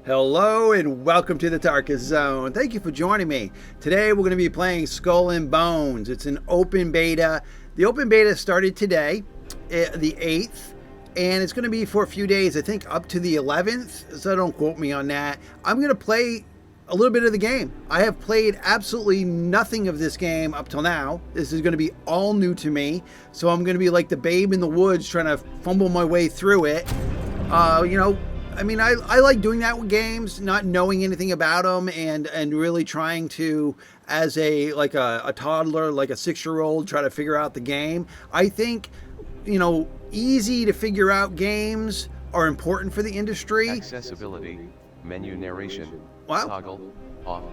Hello and welcome to the Darkest Zone. Thank you for joining me. Today we're going to be playing Skull and Bones. It's an open beta. The open beta started today, the 8th, and it's going to be for a few days, I think up to the 11th, so don't quote me on that. I'm going to play a little bit of the game. I have played absolutely nothing of this game up till now. This is going to be all new to me, so I'm going to be like the babe in the woods trying to fumble my way through it. I mean, I like doing that with games, not knowing anything about them and really trying to, as a toddler, like a 6-year-old, try to figure out the game. I think, easy to figure out games are important for the industry. Accessibility, menu narration, wow. toggle, off.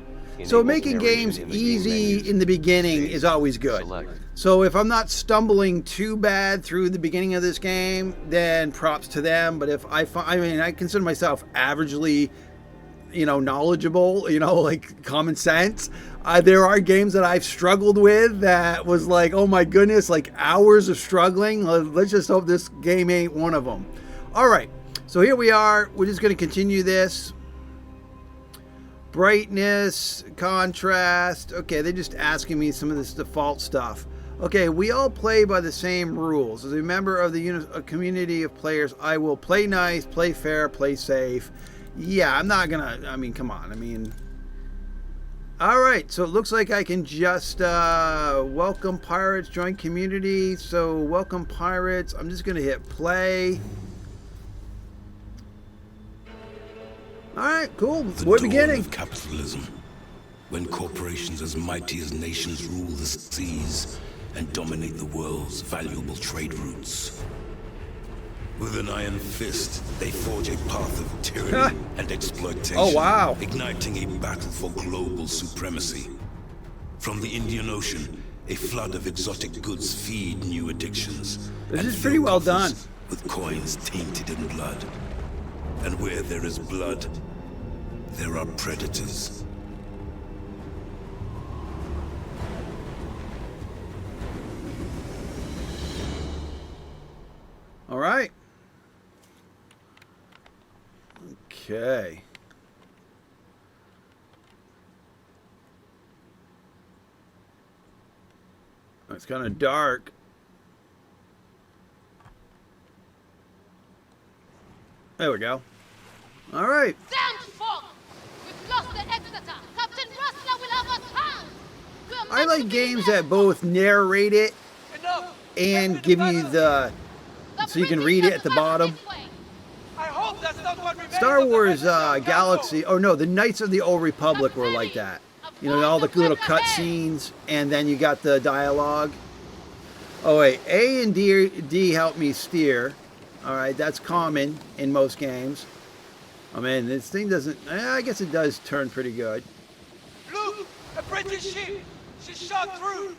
So making games easy in the beginning is always good. Select. So if I'm not stumbling too bad through the beginning of this game, then props to them. But if I consider myself averagely, knowledgeable, like common sense. There are games that I've struggled with that was like, oh my goodness, like hours of struggling. Let's just hope this game ain't one of them. All right, so here we are. We're just going to continue this. Brightness, contrast. Okay, they're just asking me some of this default stuff. Okay, we all play by the same rules. As a member of the community of players, I will play nice, play fair, play safe. Yeah, I'm not gonna, come on. All right, so it looks like I can just welcome pirates, join community. So welcome pirates. I'm just gonna hit play. All right, cool. We're beginning. Of capitalism, when corporations as mighty as nations rule the seas and dominate the world's valuable trade routes. With an iron fist, they forge a path of tyranny and exploitation. Oh, wow. Igniting a battle for global supremacy. From the Indian Ocean, a flood of exotic goods feed new addictions. This is pretty well done. With coins tainted in blood. And where there is blood, there are predators. All right. Okay. It's kind of dark. There we go. All right. Damn fog! We've lost the Exeter. Captain Rustler will have us hanged. I like games that both narrate it and give you so you can read it at the bottom. I hope that's not what remains Star of the Wars rest of the Galaxy. Oh no, the Knights of the Old Republic were like that. All the little cutscenes, and then you got the dialogue. Oh wait, A and D help me steer. All right, that's common in most games. This thing doesn't. I guess it does turn pretty good. Look, a British ship. She's shot through.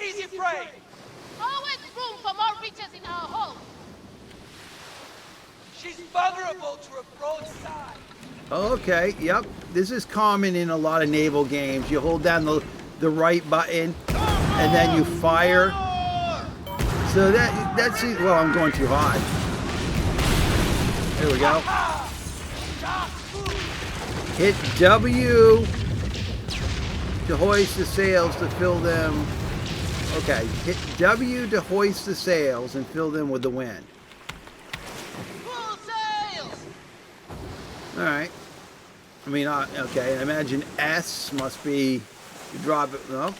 Easy prey. Always room for more riches in our hull. She's vulnerable to a broadside. Okay, yep. This is common in a lot of naval games. You hold down the right button, and then you fire. So that's it. Well, I'm going too high. There we go. Hit W to hoist the sails to fill them. Okay, hit W to hoist the sails and fill them with the wind. Full sails! All right. Okay, I imagine S must be, you drop it, no?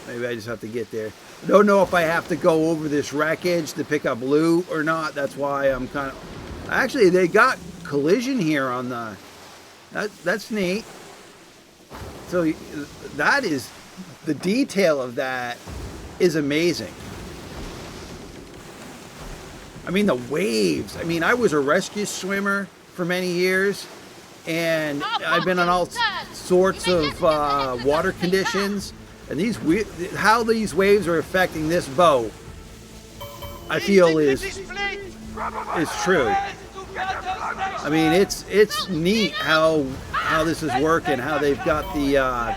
Maybe I just have to get there. I don't know if I have to go over this wreckage to pick up loot or not. That's why I'm kind of, actually they got collision here on the, that's neat. So that is, the detail of that is amazing. The waves. I was a rescue swimmer for many years, and I've been on all sorts of water conditions, and how these waves are affecting this boat, I feel is true. It's neat how this is working, how they've got the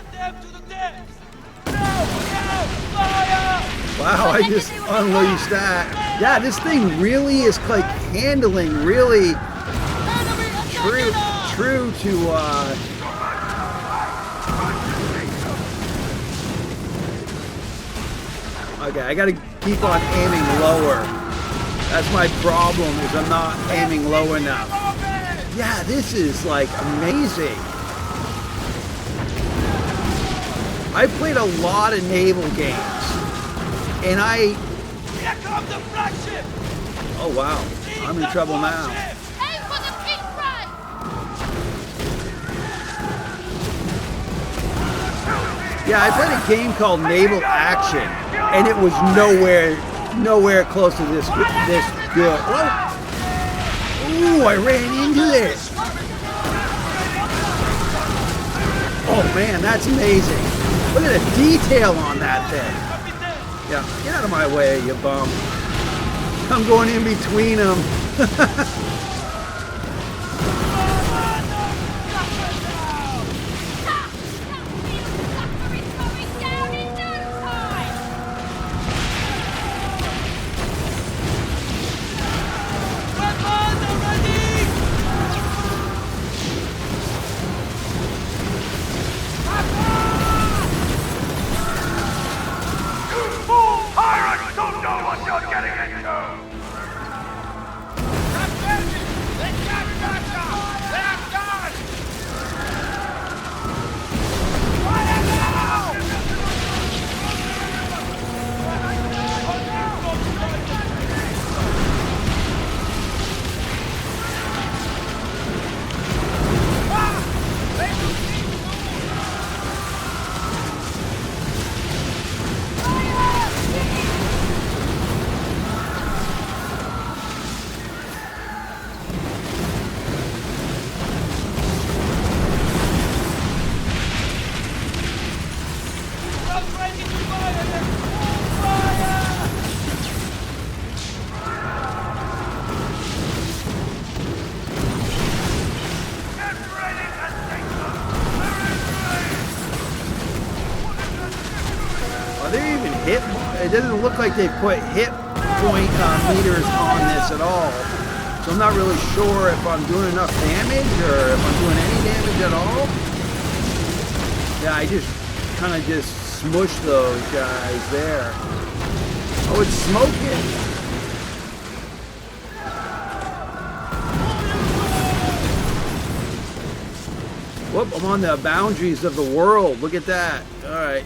Wow, I just unleashed that. Yeah, this thing really is like handling really true to okay, I gotta keep on aiming lower. That's my problem, is I'm not aiming low enough. Yeah, this is like amazing. I've played a lot of naval games, and Here comes the flagship! oh wow, I'm in trouble now. Aim for the pink prize! Yeah, I played a game called Naval Action, and it was nowhere close to this good. Whoa! Ooh, I ran into this. Oh man, that's amazing. Look at the detail on that thing. Yeah, get out of my way, you bum. I'm going in between them. Pirates don't know what you're getting into! Are there even hit? It doesn't look like they put hit point meters on this at all. So I'm not really sure if I'm doing enough damage or if I'm doing any damage at all. Yeah, I just kind of just smushed those guys there. Oh, it's smoking. Whoop, I'm on the boundaries of the world. Look at that. All right.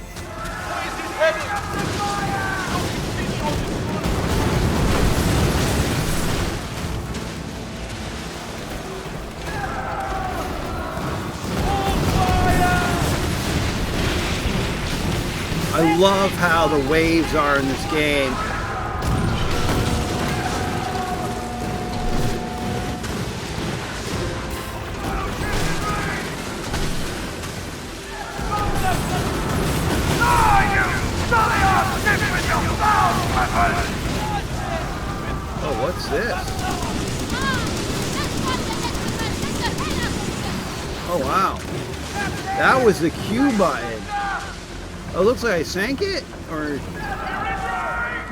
I love how the waves are in this game. Oh, what's this? Oh, wow. That was the Q button. Oh, it looks like I sank it? Or...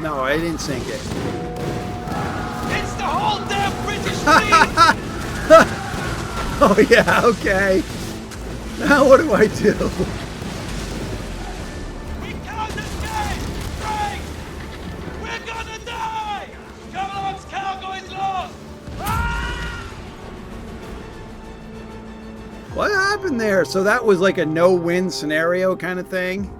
No, I didn't sink it. It's the whole damn British fleet! Oh, yeah, okay. Now what do I do? We can't escape! Frank! We're gonna die! Camelot's cargo is lost! What happened there? So that was like a no-win scenario kind of thing?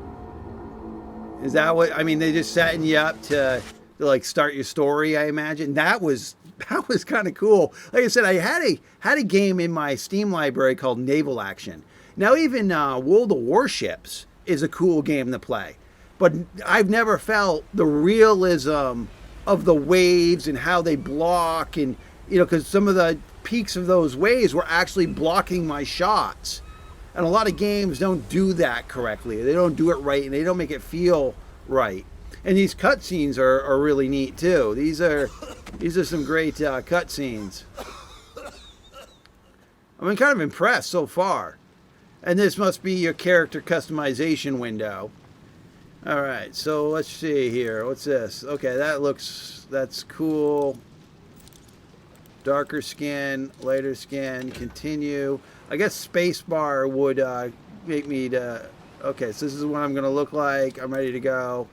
Is that what, I mean, they just setting you up to like start your story, I imagine. That was kind of cool. Like I said, I had a game in my Steam library called Naval Action. Now even World of Warships is a cool game to play, but I've never felt the realism of the waves and how they block, and you know, because some of the peaks of those waves were actually blocking my shots. And a lot of games don't do that correctly. They don't do it right, and they don't make it feel right. And these cutscenes are really neat too. These are some great cutscenes. I'm kind of impressed so far. And this must be your character customization window. All right, so let's see here. What's this? Okay, that's cool. Darker skin, lighter skin, continue. I guess spacebar would make me to... Okay, so this is what I'm going to look like. I'm ready to go.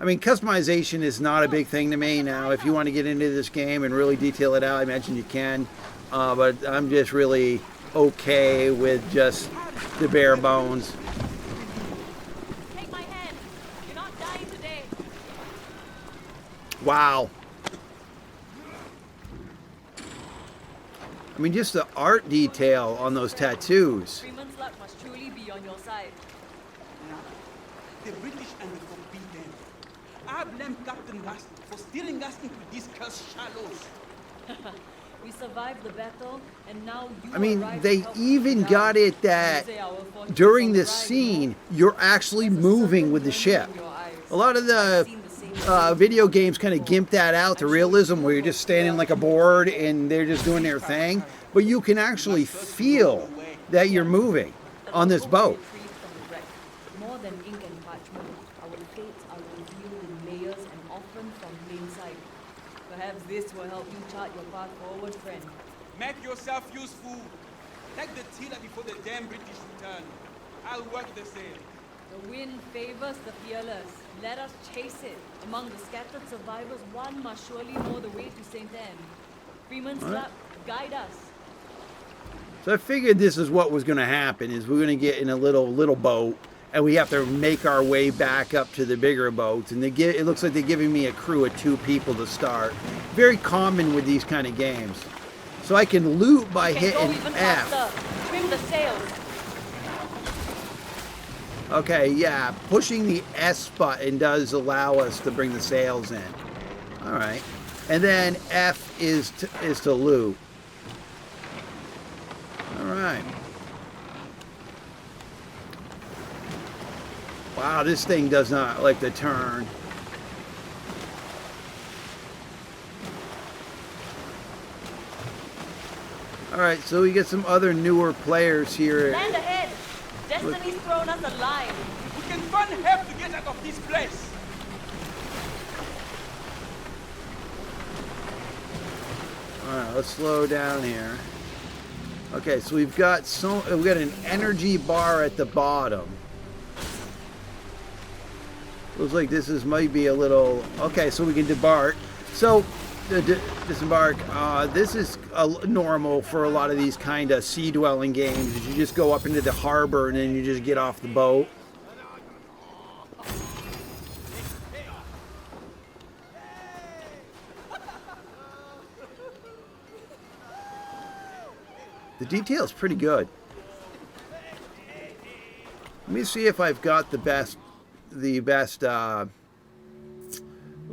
I mean, customization is not a big thing to me now. If you want to get into this game and really detail it out, I mentioned you can. But I'm just really okay with just the bare bones. Take my hand. You're not dying today. Wow. I mean, just the art detail on those tattoos. Freeman's luck must truly be on your side. The British and the forbidden. I blame Captain Rust for steering us into these cursed shallows. We survived the battle, and now you I mean, arrived they to help us even down. got it You that say our fortunes during on the this rise, scene, no? you're actually There's a moving certain with the wonder ship. in your eyes. A lot of the I've seen the same video games kind of gimp that out to realism, where you're just standing like a board and they're just doing their thing. But you can actually feel that you're moving on this boat. More than ink and parchment, our fates are revealed in layers and often from plain sight. Perhaps this will help you chart your path forward, friend. Make yourself useful. Take the tiller before the damn British return. I'll work the sail. The wind favors the fearless. Let us chase it. Among the scattered survivors, one must surely know the way to St. Anne. Freeman's luck, guide us. So I figured this is what was going to happen: is we're going to get in a little boat, and we have to make our way back up to the bigger boats. And it looks like they're giving me a crew of 2 people to start. Very common with these kind of games. So I can loot by You can go hitting even F. faster. Trim the sails. Okay, yeah, pushing the S button does allow us to bring the sails in. All right, and then F is to loot. All right. Wow, this thing does not like to turn. All right, so we get some other newer players here. Land ahead. Destiny's thrown us a line. We can find help to get out of this place. All right, let's slow down here. Okay, so we've got an energy bar at the bottom. Looks like this might be a little... Okay, so we can debark. So, disembark. This is normal for a lot of these kind of sea-dwelling games. You just go up into the harbor and then you just get off the boat. The detail is pretty good. Let me see if I've got the best, let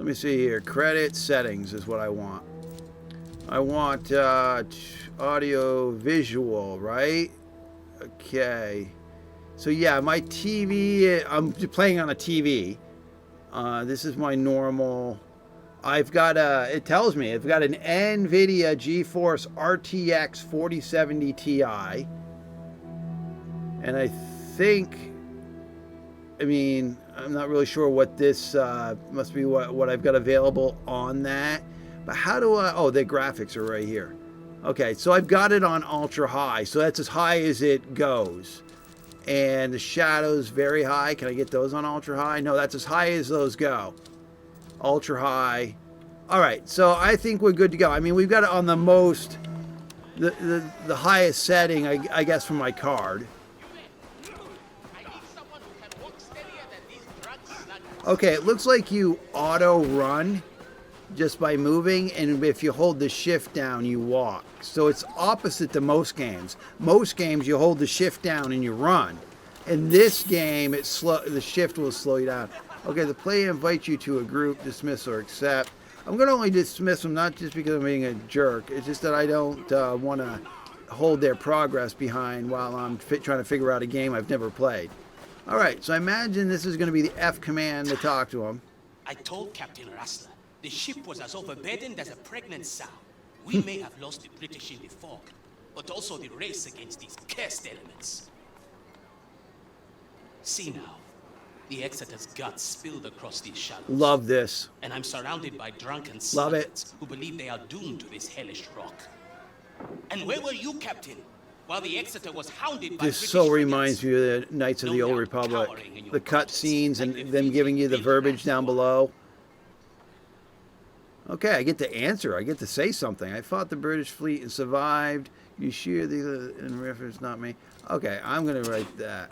me see here. Credit settings is what I want. I want audio visual, right? Okay. So yeah, my TV, I'm playing on a TV. This is my normal. I've got it tells me I've got an NVIDIA GeForce RTX 4070 Ti. And I think, I'm not really sure what this must be what I've got available on that. But how do oh, the graphics are right here. Okay, so I've got it on ultra high. So that's as high as it goes. And the shadows very high. Can I get those on ultra high? No, that's as high as those go. Ultra high. All right, so I think we're good to go. I mean, we've got it on the most, the highest setting, I guess, for my card. Okay, it looks like you auto run just by moving, and if you hold the shift down, you walk. So it's opposite to most games. Most games, you hold the shift down and you run. In this game, the shift will slow you down. Okay, the player invites you to a group, dismiss or accept. I'm going to only dismiss them, not just because I'm being a jerk. It's just that I don't want to hold their progress behind while I'm trying to figure out a game I've never played. All right, so I imagine this is going to be the F command to talk to him. I told Captain Rustler the ship was as overburdened as a pregnant sow. We may have lost the British in the fog, but also the race against these cursed elements. See now, The Exeter's guts spilled across these shallows. Love this. And I'm surrounded by drunken Love it. sluggards who believe they are doomed to this hellish rock. And where were you, Captain? While the Exeter was hounded by This British so frigates? reminds me of the Knights of the No Old doubt Republic. cowering in your The cut closets, scenes and like the them giving you the filthy verbiage filth down water. below. Okay, I get to answer. I get to say something. I fought the British fleet and survived. You shear the in reference, not me. Okay, I'm gonna write that.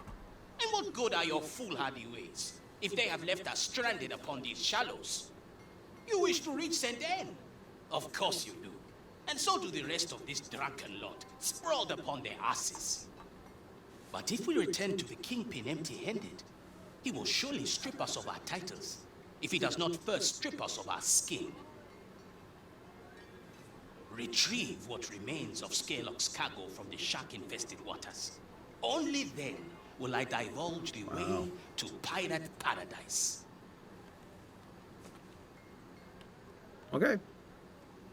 And what good are your foolhardy ways if they have left us stranded upon these shallows? You wish to reach St. Anne? Of course you do. And so do the rest of this drunken lot, sprawled upon their asses. But if we return to the Kingpin empty-handed, he will surely strip us of our titles, if he does not first strip us of our skin. Retrieve what remains of Skylock's cargo from the shark-infested waters. Only then will I divulge the way to pirate paradise. Okay.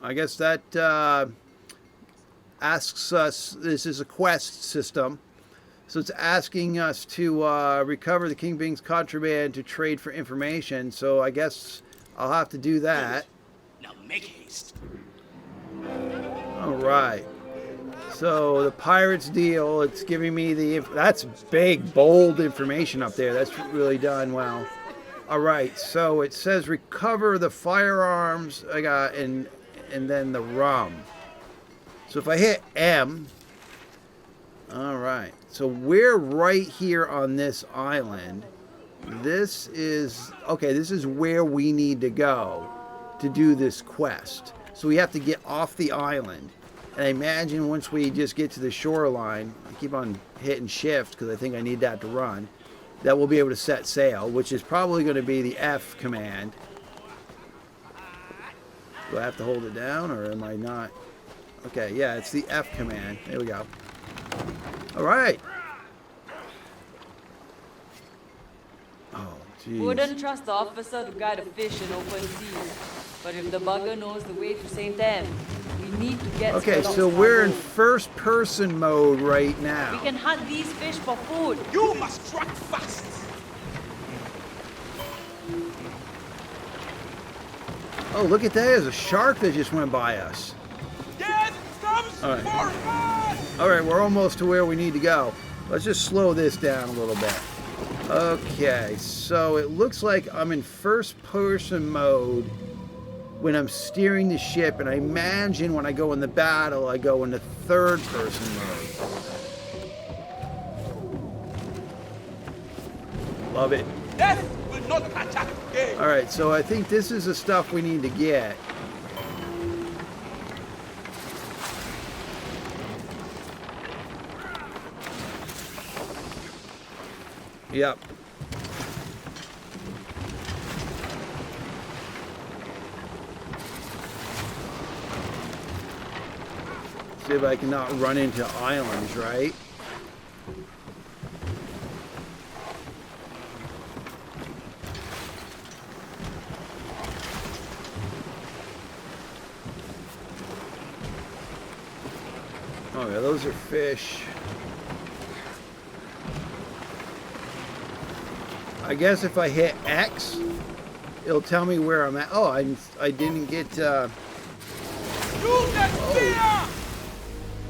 I guess that asks us, this is a quest system. So it's asking us to recover the Kingpin's contraband to trade for information. So I guess I'll have to do that. Now make haste. All right. So the pirates deal, it's giving me that's big, bold information up there. That's really done well. All right. So it says recover the firearms I got and then the rum. So if I hit M, all right. So we're right here on this island. This is, okay, this is where we need to go to do this quest. So we have to get off the island. And I imagine once we just get to the shoreline, I keep on hitting shift because I think I need that to run, that we'll be able to set sail, which is probably going to be the F command. Do I have to hold it down or am I not? Okay, yeah, it's the F command. There we go. All right. Oh, geez. Wouldn't trust the officer to guide a fish in open seas. But if the bugger knows the way to St. Anne, we need to get Okay, Skylock's so we're in cargo. first person mode right We now. can hunt these fish for food. You must strike fast. Oh, look at that. There's a shark that just went by us. Death comes All right. for us. All right, we're almost to where we need to go. Let's just slow this down a little bit. Okay, so it looks like I'm in first person mode when I'm steering the ship, and I imagine when I go in the battle, I go into third person mode. Love it. Death will not catch us again. All right, so I think this is the stuff we need to get. Yep. See if I can not run into islands, right? Oh yeah, those are fish. I guess if I hit X, it'll tell me where I'm at. Oh, I didn't get. Use the spear.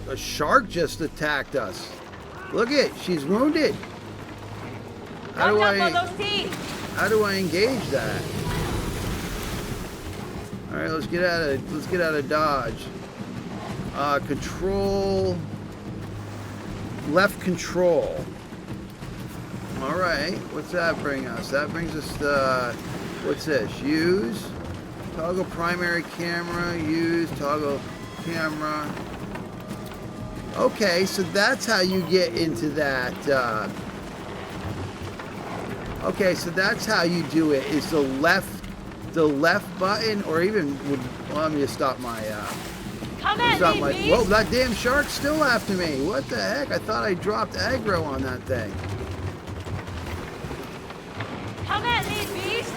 A shark just attacked us. Look it, she's wounded. How Watch do out for I? those teeth. How do I engage that? All right, let's get out of dodge. Control. Left control. All right, what's that bring us? That brings us to, what's this? Use, toggle primary camera, use, toggle camera. Okay, so that's how you get into that. Okay, so that's how you do it, is the left button, or even, well, let me just stop my, Come at stop me, my, beast. whoa, that damn shark's still after me. What the heck? I thought I dropped aggro on that thing. Come at me, beast.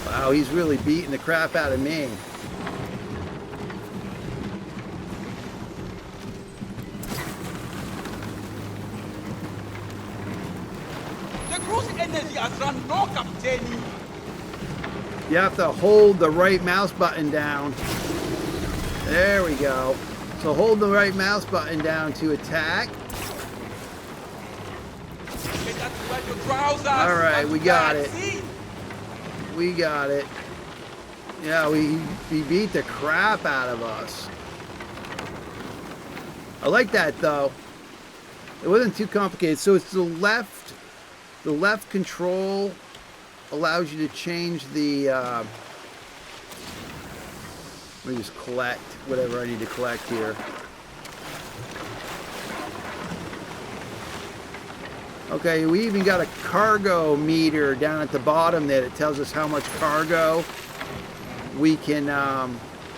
Wow, Wow, he's really beating the crap out of me. The cruise energy has run low, Captain. You have to hold the right mouse button down. There we go. So hold the right mouse button down to attack. Get that to wear your trousers. All right, we got it. See? We got it. Yeah, he beat the crap out of us. I like that though. It wasn't too complicated. So it's the left control allows you to change the let me just collect whatever I need to collect here. Okay, we even got a cargo meter down at the bottom there that tells us how much cargo we can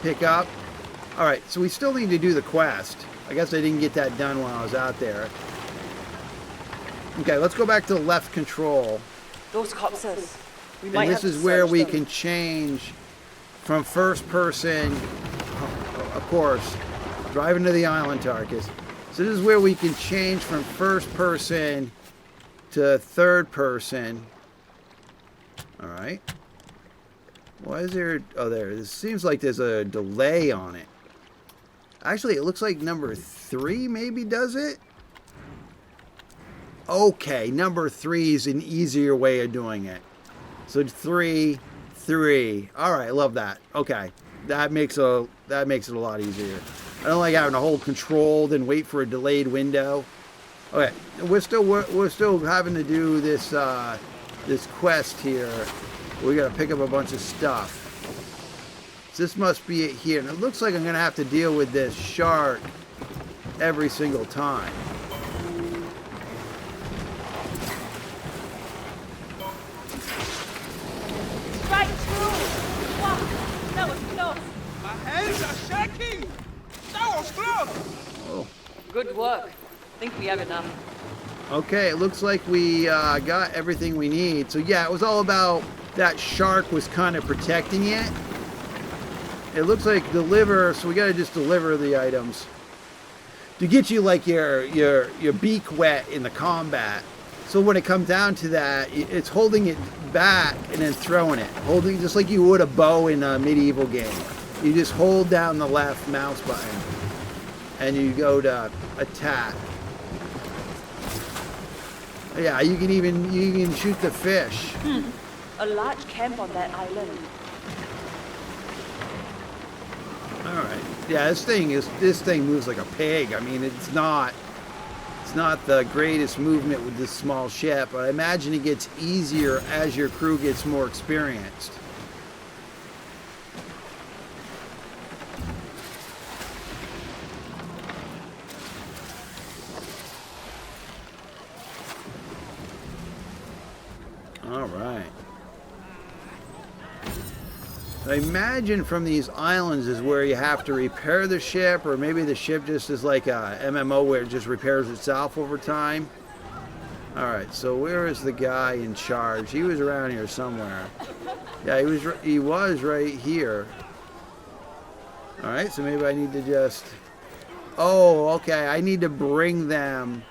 pick up. All right, so we still need to do the quest. I guess I didn't get that done while I was out there. Okay, let's go back to the left control. Those corpses. We And might this have to is where search we them. can change from first person, of course, driving to the island, Tarkus. So this is where we can change from first person to third person. All right. Why is there, oh there, it seems like there's a delay on it. Actually, it looks like number 3 maybe does it. Okay, number 3 is an easier way of doing it. So 3, 3. All right, love that. Okay, that makes it a lot easier. I don't like having to hold control then wait for a delayed window. Okay, we're still having to do this this quest here. We got to pick up a bunch of stuff. So this must be it here, and it looks like I'm gonna have to deal with this shark every single time. Right through! Wow, that was close. My hands are shaking. That was close. Oh. Good work. I think we have enough. Okay, it looks like we got everything we need. So yeah, it was all about that shark was kind of protecting it. It looks like deliver, so we got to just deliver the items to get you like your beak wet in the combat. So when it comes down to that, it's holding it back and then throwing it, holding just like you would a bow in a medieval game. You just hold down the left mouse button and you go to attack. Yeah, you can shoot the fish. A large camp on that island. All right. Yeah, this thing moves like a pig. I mean, it's not the greatest movement with this small ship, but I imagine it gets easier as your crew gets more experienced. All right. I imagine from these islands is where you have to repair the ship, or maybe the ship just is like a MMO where it just repairs itself over time. All right, so where is the guy in charge? He was around here somewhere. Yeah, he was right here. All right, so maybe I need to just... Oh, okay, I need to bring them...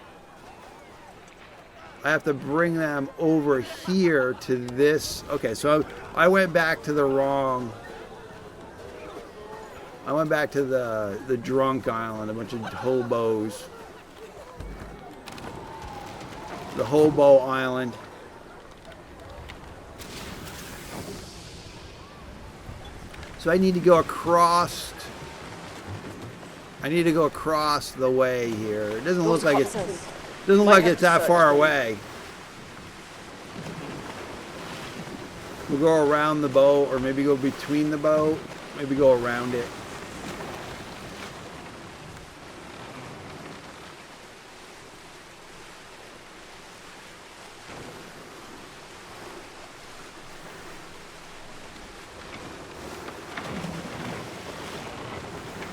I have to bring them over here to this. Okay, so I went back to the wrong... I went back to the drunk island, a bunch of hobos. The hobo island. So I need to go across... I need to go across the way here. It doesn't look like it's... Doesn't look like it's that far away. We'll go around the boat, or maybe go between the boat. Maybe go around it.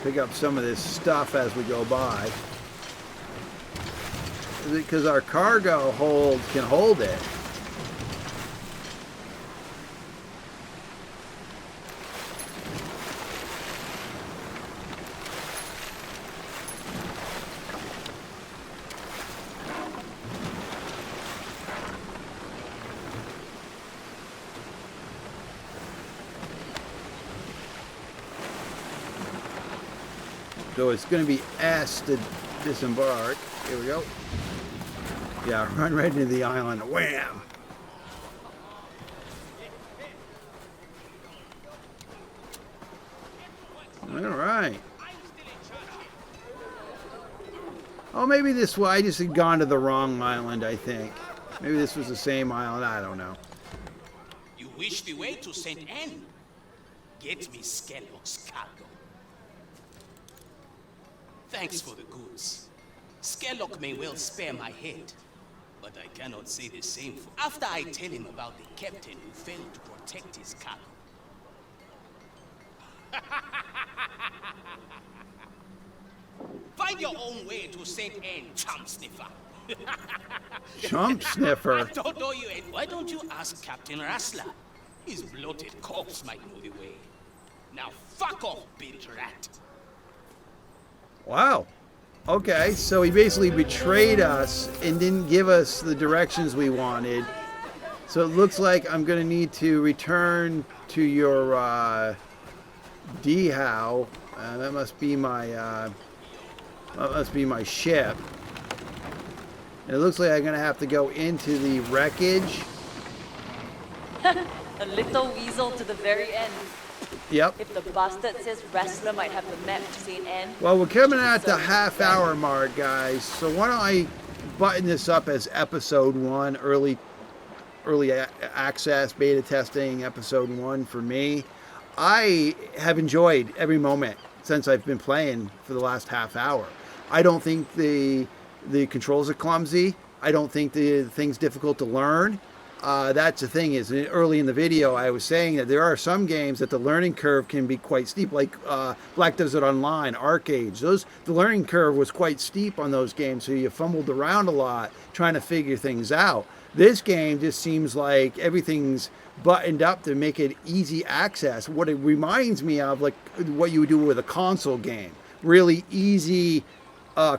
Pick up some of this stuff as we go by. Because our cargo hold can hold it. So it's going to be S to disembark. Here we go. Yeah, run right into the island. Wham! All right. Oh, maybe this was, I just had gone to the wrong island, I think. Maybe this was the same island. I don't know. You wish the way to St. Anne? Get me Skellock's cargo. Thanks for the goods. Skellock may well spare my head, but I cannot say the same for after I tell him about the captain who failed to protect his cargo. Find your own way to St. Anne, chump sniffer. Chump sniffer. I don't know you, and why don't you ask Captain Rustler? His bloated corpse might know the way. Now fuck off, bitch rat. Wow. Okay, so he basically betrayed us and didn't give us the directions we wanted. So it looks like I'm going to need to return to your D-How. That must be my ship. And it looks like I'm going to have to go into the wreckage. A little weasel to the very end. Yep. If the bastard says wrestler might have the map to St. Anne. Well, we're coming at the half-hour mark, guys. So why don't I button this up as episode 1, early access, beta testing, episode 1 for me. I have enjoyed every moment since I've been playing for the last half hour. I don't think the controls are clumsy. I don't think the thing's difficult to learn. That's the thing is, early in the video, I was saying that there are some games that the learning curve can be quite steep, like Black Desert Online, Arcades. The learning curve was quite steep on those games, so you fumbled around a lot trying to figure things out. This game just seems like everything's buttoned up to make it easy access. What it reminds me of, like what you would do with a console game. Really easy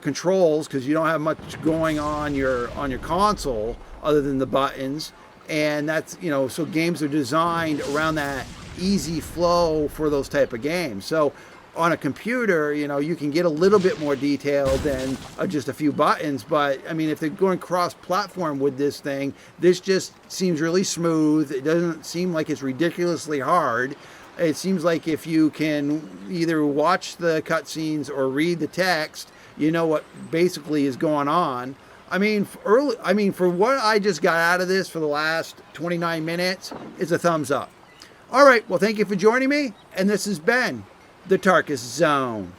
controls, because you don't have much going on your console other than the buttons. And that's, so games are designed around that easy flow for those type of games. So on a computer, you can get a little bit more detail than just a few buttons. But I mean, if they're going cross-platform with this thing, this just seems really smooth. It doesn't seem like it's ridiculously hard. It seems like if you can either watch the cutscenes or read the text, you know what basically is going on. I mean, for what I just got out of this for the last 29 minutes, it's a thumbs up. All right, well, thank you for joining me, and this has been the Tarkus Zone.